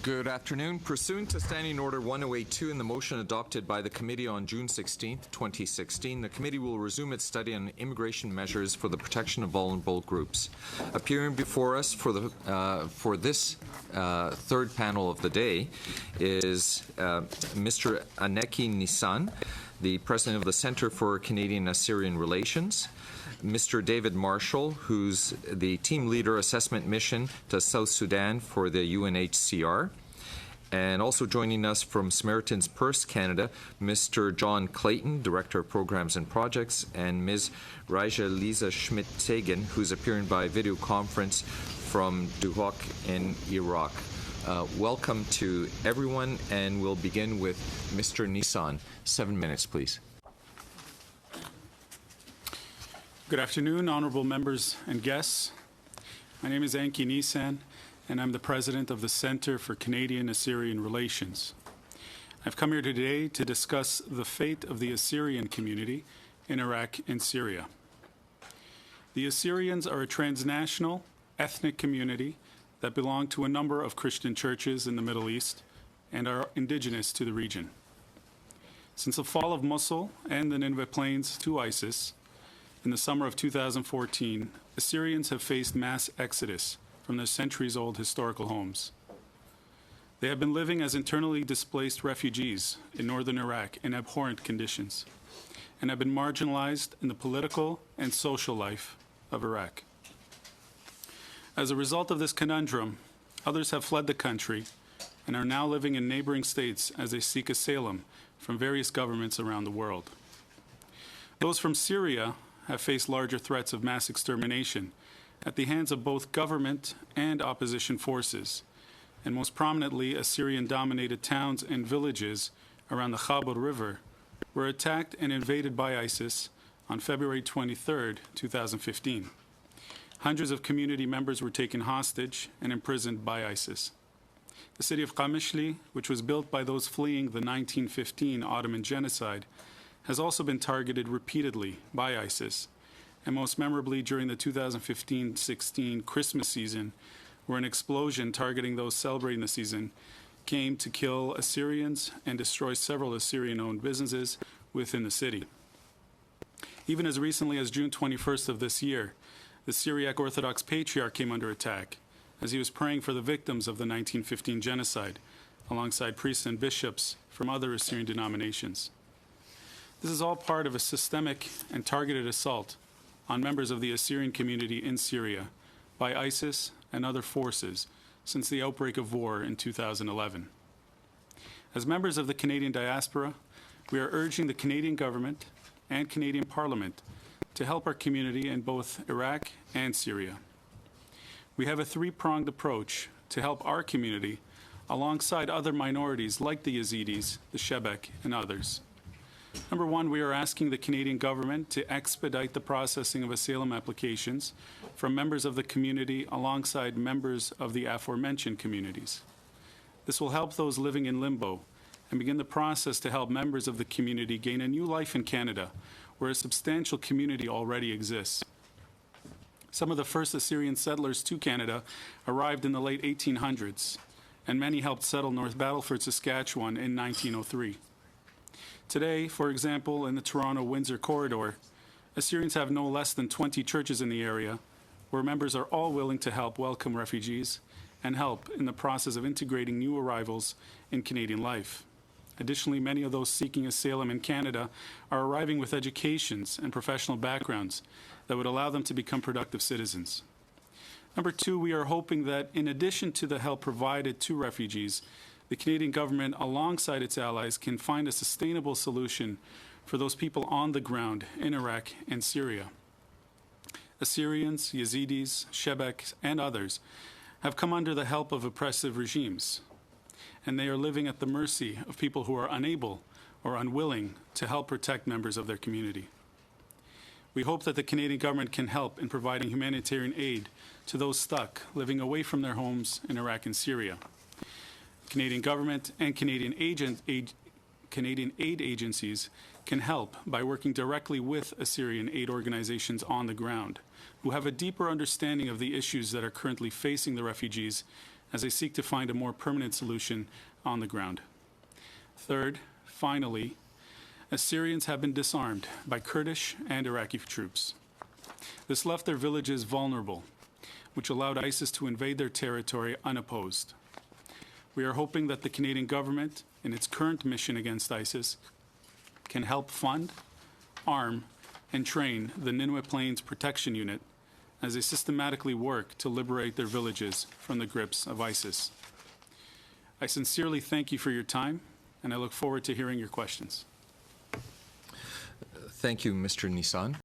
Good afternoon. Pursuant to Standing Order 1082 and the motion adopted by the Committee on June 16, 2016, the Committee will resume its study on immigration measures for the protection of vulnerable groups. Appearing before us for this third panel of the day is Mr. Aneki Nissan, the President of the Centre for Canadian-Assyrian Relations, Mr. David Marshall, who's the Team Leader Assessment Mission to South Sudan for the UNHCR. And also joining us from Samaritan's Purse, Canada, Mr. John Clayton, Director of Programs and Projects, and Ms. Raja Lisa Schmidt-Sagan, who's appearing by video conference from Duhok in Iraq. Welcome to everyone, and we'll begin with Mr. Nissan. 7 minutes, please. Good afternoon, honorable members and guests. My name is Aneki Nissan, and I'm the president of the Centre for Canadian-Assyrian Relations. I've come here today to discuss the fate of the Assyrian community in Iraq and Syria. The Assyrians are a transnational, ethnic community that belong to a number of Christian churches in the Middle East and are indigenous to the region. Since the fall of Mosul and the Nineveh Plains to ISIS, in the summer of 2014, Assyrians have faced mass exodus from their centuries-old historical homes. They have been living as internally displaced refugees in northern Iraq in abhorrent conditions and have been marginalized in the political and social life of Iraq. As a result of this conundrum, others have fled the country and are now living in neighboring states as they seek asylum from various governments around the world. Those from Syria have faced larger threats of mass extermination at the hands of both government and opposition forces, and most prominently Assyrian-dominated towns and villages around the Khabur River were attacked and invaded by ISIS on February 23, 2015. Hundreds of community members were taken hostage and imprisoned by ISIS. The city of Qamishli, which was built by those fleeing the 1915 Ottoman genocide, has also been targeted repeatedly by ISIS, and most memorably during the 2015-16 Christmas season, where an explosion targeting those celebrating the season came to kill Assyrians and destroy several Assyrian-owned businesses within the city. Even as recently as June 21st of this year, the Syriac Orthodox Patriarch came under attack as he was praying for the victims of the 1915 genocide, alongside priests and bishops from other Assyrian denominations. This is all part of a systemic and targeted assault on members of the Assyrian community in Syria by ISIS and other forces since the outbreak of war in 2011. As members of the Canadian diaspora, we are urging the Canadian government and Canadian Parliament to help our community in both Iraq and Syria. We have a three-pronged approach to help our community alongside other minorities like the Yazidis, the Shebek, and others. Number one, we are asking the Canadian government to expedite the processing of asylum applications from members of the community alongside members of the aforementioned communities. This will help those living in limbo and begin the process to help members of the community gain a new life in Canada, where a substantial community already exists. Some of the first Assyrian settlers to Canada arrived in the late 1800s, and many helped settle North Battleford, Saskatchewan in 1903. Today, for example, in the Toronto-Windsor corridor, Assyrians have no less than 20 churches in the area where members are all willing to help welcome refugees and help in the process of integrating new arrivals in Canadian life. Additionally, many of those seeking asylum in Canada are arriving with educations and professional backgrounds that would allow them to become productive citizens. Number two, we are hoping that in addition to the help provided to refugees, the Canadian government, alongside its allies, can find a sustainable solution for those people on the ground in Iraq and Syria. Assyrians, Yazidis, Shebek, and others have come under the help of oppressive regimes, and they are living at the mercy of people who are unable or unwilling to help protect members of their community. We hope that the Canadian government can help in providing humanitarian aid to those stuck living away from their homes in Iraq and Syria. Canadian government and Canadian aid agencies can help by working directly with Assyrian aid organizations on the ground, who have a deeper understanding of the issues that are currently facing the refugees as they seek to find a more permanent solution on the ground. Third, finally, Assyrians have been disarmed by Kurdish and Iraqi troops. This left their villages vulnerable, which allowed ISIS to invade their territory unopposed. We are hoping that the Canadian government, in its current mission against ISIS, can help fund, arm, and train the Nineveh Plains Protection Unit as they systematically work to liberate their villages from the grips of ISIS. I sincerely thank you for your time, and I look forward to hearing your questions. Thank you, Mr. Nissan.